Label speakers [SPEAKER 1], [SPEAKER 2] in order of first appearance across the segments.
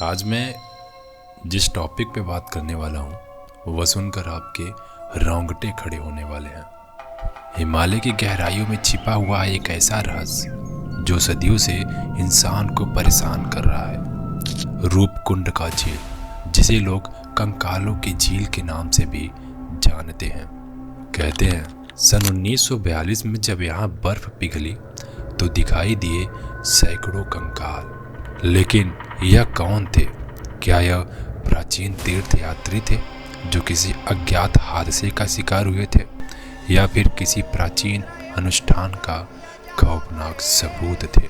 [SPEAKER 1] आज मैं जिस टॉपिक पे बात करने वाला हूँ वह सुनकर आपके रोंगटे खड़े होने वाले हैं। हिमालय की गहराइयों में छिपा हुआ एक ऐसा रहस्य जो सदियों से इंसान को परेशान कर रहा है। रूपकुंड का झील, जिसे लोग कंकालों की झील के नाम से भी जानते हैं। कहते हैं सन 1942 में जब यहाँ बर्फ पिघली तो दिखाई दिए सैकड़ों कंकाल। लेकिन यह कौन थे? क्या यह प्राचीन तीर्थ यात्री थे जो किसी अज्ञात हादसे का शिकार हुए थे, या फिर किसी प्राचीन अनुष्ठान का खौफनाक सबूत थे?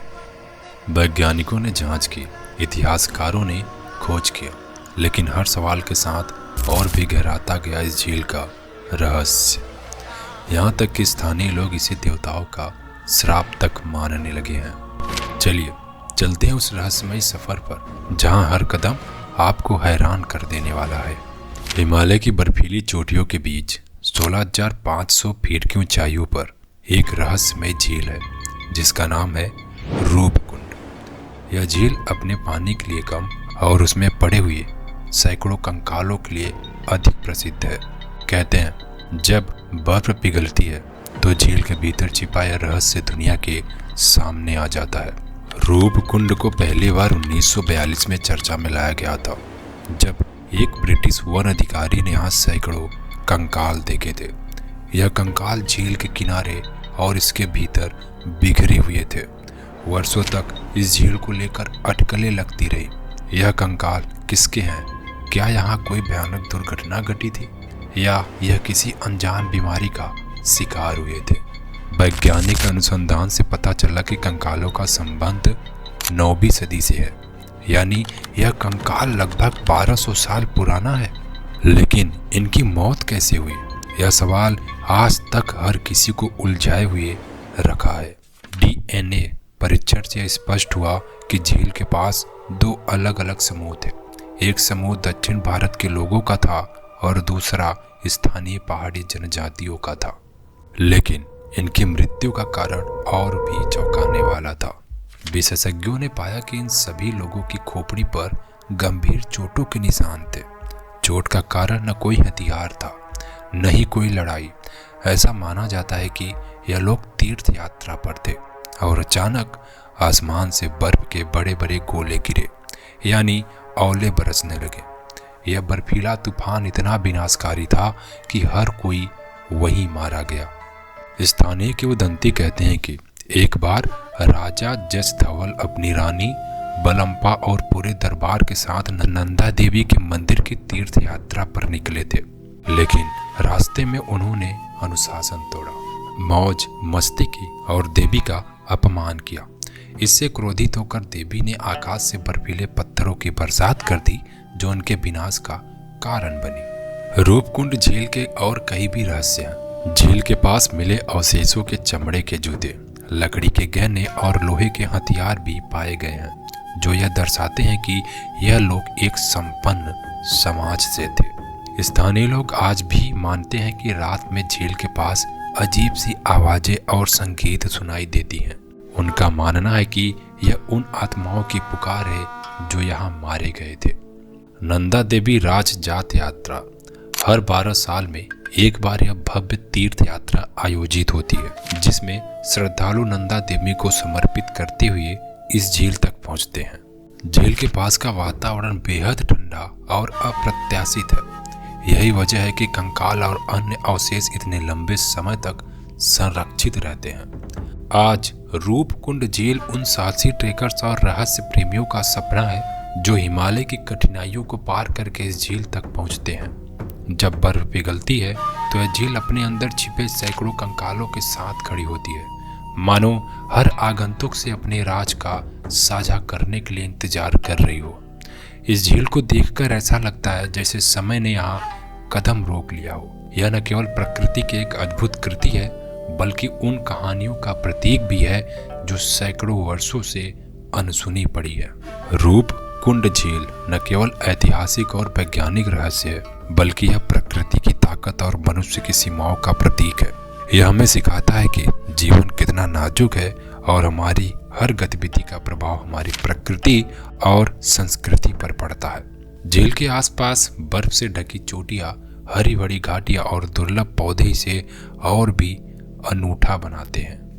[SPEAKER 1] वैज्ञानिकों ने जांच की, इतिहासकारों ने खोज किया, लेकिन हर सवाल के साथ और भी गहराता गया इस झील का रहस्य। यहाँ तक कि स्थानीय लोग इसे देवताओं का श्राप तक मानने लगे हैं। चलिए चलते हैं उस रहस्यमय सफर पर जहाँ हर कदम आपको हैरान कर देने वाला है। हिमालय की बर्फीली चोटियों के बीच 16,500 फीट की ऊंचाइयों पर एक रहस्यमय झील है जिसका नाम है रूपकुंड। यह झील अपने पानी के लिए कम और उसमें पड़े हुए सैकड़ों कंकालों के लिए अधिक प्रसिद्ध है। कहते हैं जब बर्फ पिघलती है तो झील के भीतर छिपा यह रहस्य दुनिया के सामने आ जाता है। रूपकुंड को पहली बार 1942 में चर्चा में लाया गया था, जब एक ब्रिटिश वन अधिकारी ने यहाँ सैकड़ों कंकाल देखे थे। यह कंकाल झील के किनारे और इसके भीतर बिखरे हुए थे। वर्षों तक इस झील को लेकर अटकलें लगती रही। यह कंकाल किसके हैं? क्या यहाँ कोई भयानक दुर्घटना घटी थी, या यह किसी अनजान बीमारी का शिकार हुए थे? वैज्ञानिक अनुसंधान से पता चला कि कंकालों का संबंध 9वीं सदी से है, यानी यह कंकाल लगभग 1200 साल पुराना है। लेकिन इनकी मौत कैसे हुई, यह सवाल आज तक हर किसी को उलझाए हुए रखा है। DNA परीक्षण से स्पष्ट हुआ कि झील के पास दो अलग अलग समूह थे। एक समूह दक्षिण भारत के लोगों का था और दूसरा स्थानीय पहाड़ी जनजातियों का था। लेकिन इनकी मृत्यु का कारण और भी चौंकाने वाला था। विशेषज्ञों ने पाया कि इन सभी लोगों की खोपड़ी पर गंभीर चोटों के निशान थे। चोट का कारण न कोई हथियार था, न ही कोई लड़ाई। ऐसा माना जाता है कि यह लोग तीर्थ यात्रा पर थे और अचानक आसमान से बर्फ के बड़े बड़े गोले गिरे, यानी ओले बरसने लगे। यह बर्फीला तूफान इतना विनाशकारी था कि हर कोई वहीं मारा गया। स्थानीय किंवदंती कहते हैं कि एक बार राजा जस धवल अपनी रानी बलम्पा और पूरे दरबार के साथ नंदा देवी के मंदिर की तीर्थ यात्रा पर निकले थे, लेकिन रास्ते में उन्होंने अनुशासन तोड़ा, मौज मस्ती की और देवी का अपमान किया। इससे क्रोधित होकर देवी ने आकाश से बर्फीले पत्थरों की बरसात कर दी जो उनके विनाश का कारण बनी। रूपकुंड झील के और कई भी रहस्य हैं। झील के पास मिले अवशेषों के चमड़े के जूते, लकड़ी के गहने और लोहे के हथियार भी पाए गए हैं, जो यह दर्शाते हैं कि यह लोग एक संपन्न समाज से थे। स्थानीय लोग आज भी मानते हैं कि रात में झील के पास अजीब सी आवाजें और संगीत सुनाई देती हैं। उनका मानना है कि यह उन आत्माओं की पुकार है जो यहाँ मारे गए थे। नंदा देवी राज जात यात्रा, हर 12 साल में एक बार यह भव्य तीर्थ यात्रा आयोजित होती है, जिसमें श्रद्धालु नंदा देवी को समर्पित करते हुए इस झील तक पहुंचते हैं। झील के पास का वातावरण बेहद ठंडा और अप्रत्याशित है। यही वजह है कि कंकाल और अन्य अवशेष इतने लंबे समय तक संरक्षित रहते हैं। आज रूपकुंड झील उन साहसी ट्रेकर्स और रहस्य प्रेमियों का सपना है जो हिमालय की कठिनाइयों को पार करके इस झील तक पहुंचते हैं। जब बर्फ पिघलती है तो यह झील अपने अंदर छिपे सैकड़ों कंकालों के साथ खड़ी होती है, मानो हर आगंतुक से अपने राज का साझा करने के लिए इंतजार कर रही हो। इस झील को देखकर ऐसा लगता है जैसे समय ने यहाँ कदम रोक लिया हो। यह न केवल प्रकृति की एक अद्भुत कृति है, बल्कि उन कहानियों का प्रतीक भी है जो सैकड़ों वर्षों से अनसुनी पड़ी है। रूपकुंड झील न केवल ऐतिहासिक और वैज्ञानिक रहस्य है, बल्कि यह प्रकृति की ताकत और मनुष्य की सीमाओं का प्रतीक है। यह हमें सिखाता है कि जीवन कितना नाजुक है और हमारी हर गतिविधि का प्रभाव हमारी प्रकृति और संस्कृति पर पड़ता है। झील के आसपास बर्फ से ढकी चोटियां, हरी भरी घाटियां और दुर्लभ पौधे इसे और भी अनूठा बनाते हैं।